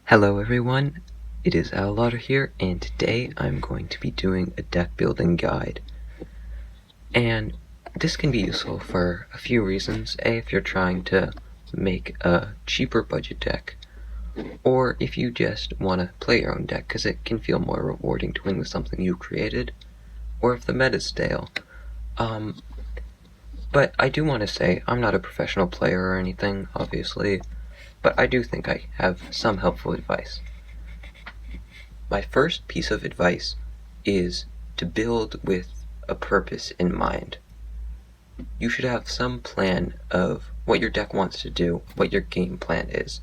Hello everyone, it is Alotter here, and today I'm going to be doing a deck building guide. And this can be useful for a few reasons. A, if you're trying to make a cheaper budget deck, or if you just want to play your own deck because it can feel more rewarding to win with something you created, or if the meta's stale. But I do want to say, I'm not a professional player or anything, obviously, but I do think I have some helpful advice. My first piece of advice is to build with a purpose in mind. You should have some plan of what your deck wants to do, what your game plan is.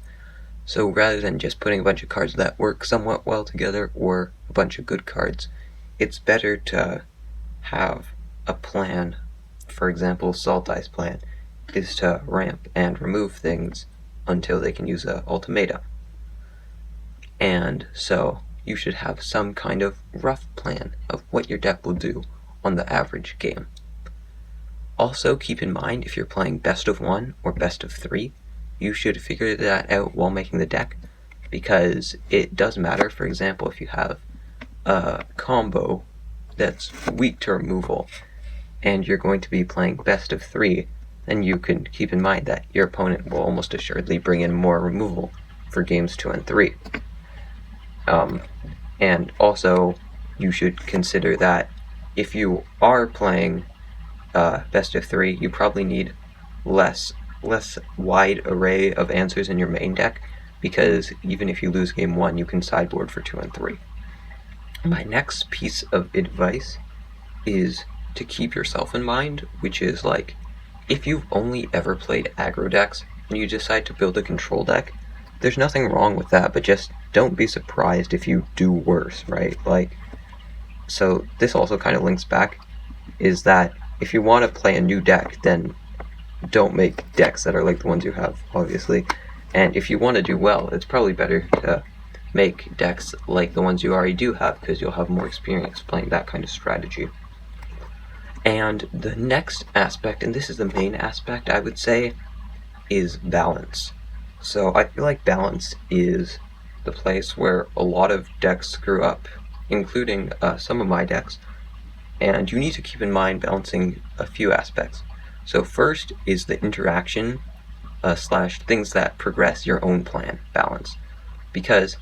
So rather than just putting a bunch of cards that work somewhat well together or a bunch of good cards, it's better to have a plan. For example, Salt Ice plan is to ramp and remove things until they can use an ultimatum. And so you should have some kind of rough plan of what your deck will do on the average game. Also, keep in mind, if you're playing best of 1 or best of 3, you should figure that out while making the deck, because it does matter. For example, if you have a combo that's weak to removal, and you're going to be playing best of 3, then you can keep in mind that your opponent will almost assuredly bring in more removal for games 2 and 3. And also, you should consider that if you are playing best of 3, you probably need less wide array of answers in your main deck, because even if you lose game 1, you can sideboard for 2 and 3. My next piece of advice is to keep yourself in mind, which is like, if you've only ever played aggro decks and you decide to build a control deck, there's nothing wrong with that, but just don't be surprised if you do worse, right? So this also kind of links back, is that if you want to play a new deck, then don't make decks that are like the ones you have, obviously. And if you want to do well, it's probably better to make decks like the ones you already do have, because you'll have more experience playing that kind of strategy. And the next aspect, and this is the main aspect I would say, is balance. So I feel like balance is the place where a lot of decks screw up, including some of my decks, and you need to keep in mind balancing a few aspects. So first is the interaction slash things that progress your own plan balance, because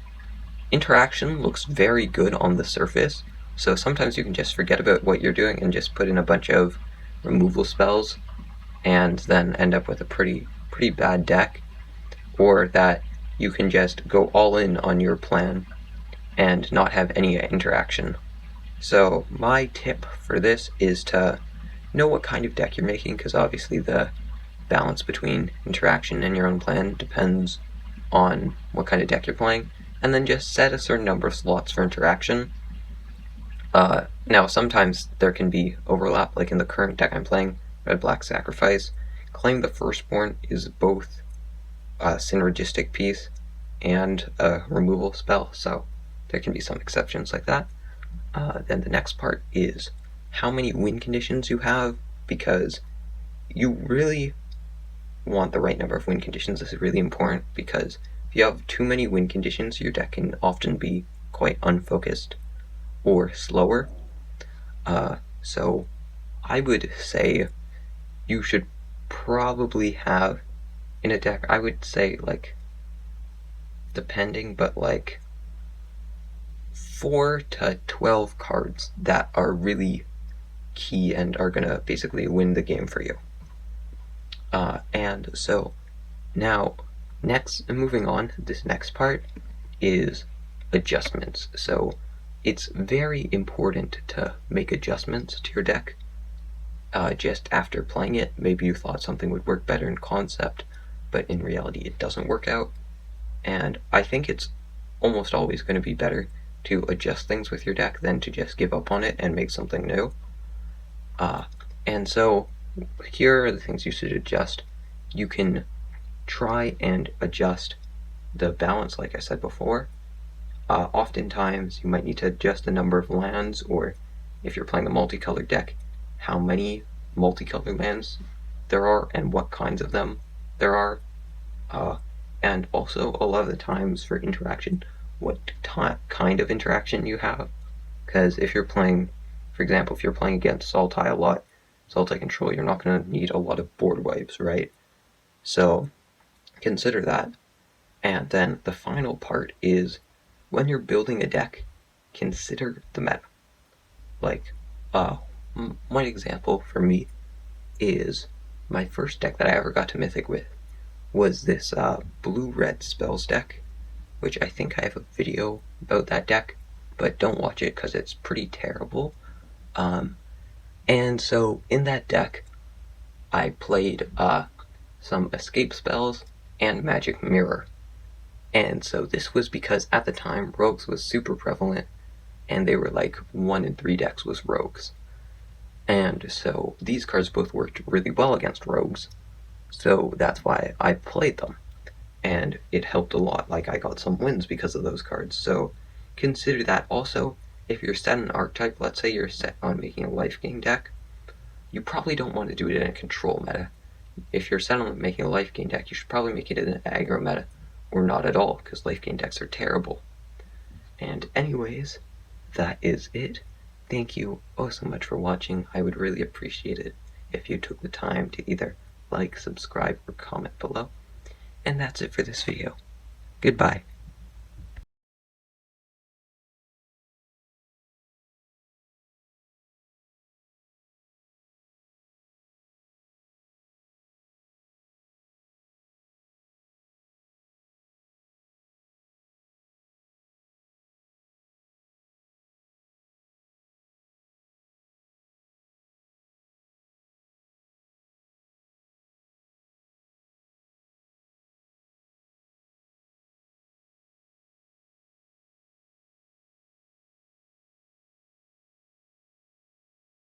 interaction looks very good on the surface, so sometimes you can just forget about what you're doing and just put in a bunch of removal spells and then end up with a pretty bad deck, or that you can just go all in on your plan and not have any interaction. So my tip for this is to know what kind of deck you're making, because obviously the balance between interaction and your own plan depends on what kind of deck you're playing, and then just set a certain number of slots for interaction. Now sometimes there can be overlap, like in the current deck I'm playing, Red-Black Sacrifice. Claim the Firstborn is both a synergistic piece and a removal spell, so there can be some exceptions like that. Then the next part is how many win conditions you have, because you really want the right number of win conditions. This is really important, because if you have too many win conditions, your deck can often be quite unfocused or slower. So I would say you should probably have in a deck, I would say, like, depending, but like 4 to 12 cards that are really key and are gonna basically win the game for you. And so now, moving on, this next part is adjustments. So it's very important to make adjustments to your deck. Just after playing it, maybe you thought something would work better in concept, but in reality it doesn't work out. And I think it's almost always going to be better to adjust things with your deck than to just give up on it and make something new. And so here are the things you should adjust. You can try and adjust the balance, like I said before. Oftentimes you might need to adjust the number of lands, or if you're playing a multicolored deck, how many multicolored lands there are and what kinds of them there are. and also a lot of the times for interaction, what kind of interaction you have. Because if you're playing, for example, if you're playing against Sultai a lot, Sultai control, you're not going to need a lot of board wipes, right? So consider that. And then the final part is when you're building a deck, consider the meta. Like, my example for me is my first deck that I ever got to Mythic with was this blue-red spells deck, which I think I have a video about that deck, but don't watch it because it's pretty terrible. And so in that deck, I played some escape spells and magic mirror. And so this was because at the time rogues was super prevalent, and they were like 1 in 3 decks was rogues. And so these cards both worked really well against rogues, so that's why I played them. And it helped a lot, like I got some wins because of those cards. So consider that. Also, if you're set on an archetype, let's say you're set on making a life gain deck, you probably don't want to do it in a control meta. If you're set on making a life gain deck, you should probably make it in an aggro meta, or not at all, because life gain decks are terrible. And anyways, that is it. Thank you oh so much for watching. I would really appreciate it if you took the time to either like, subscribe, or comment below. And that's it for this video. Goodbye.